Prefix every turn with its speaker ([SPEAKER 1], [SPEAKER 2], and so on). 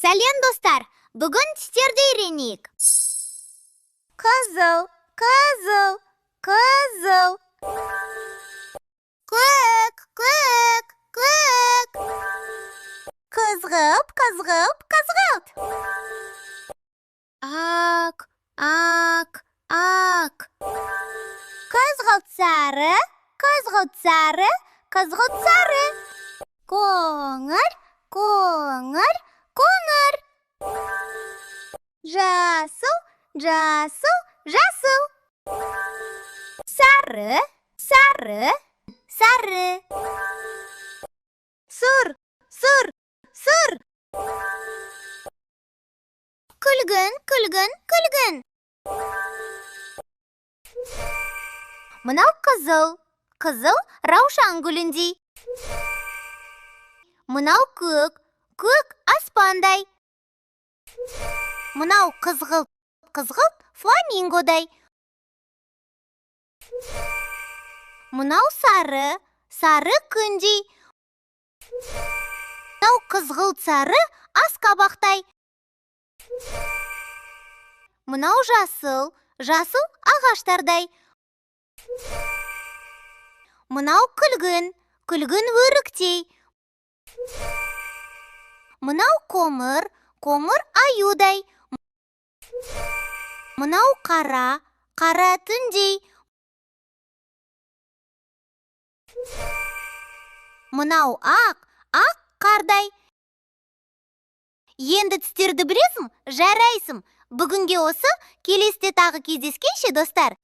[SPEAKER 1] Сәлем достар, бүгін түстерді үйренейік. Қызыл, қызыл, қызыл. Көк, көк, көк. Қызғылт, қызғылт, қызғылт. Ақ, ақ, ақ. Қызғылт сары, қызғылт сары, қызғылт сары. Қоңыр, қоңыр, қоңыр. Жасыл, жасыл, жасыл. Сары, сары, сары. Сұр, сұр, сұр. Күлгін, күлгін, күлгін. Мынау қызыл, қызыл раушан гүліндей. Мынау көк, көк аспандай. Мынау қызғылт, қызғылт фламингодай. Мынау сары, сары күндей. Мынау қызғылт сары асқабақтай. Мынау жасыл, жасыл ағаштардай. Мынау күлгін, күлгін өріктей. Мынау қоңыр, қоңыр аюдай. Мынау қара, қара түндей. Мынау ақ, ақ қардай. Енді түстерді білесің, жарайсың. Бүгінге осы, келесіде тағы кездескенше достар.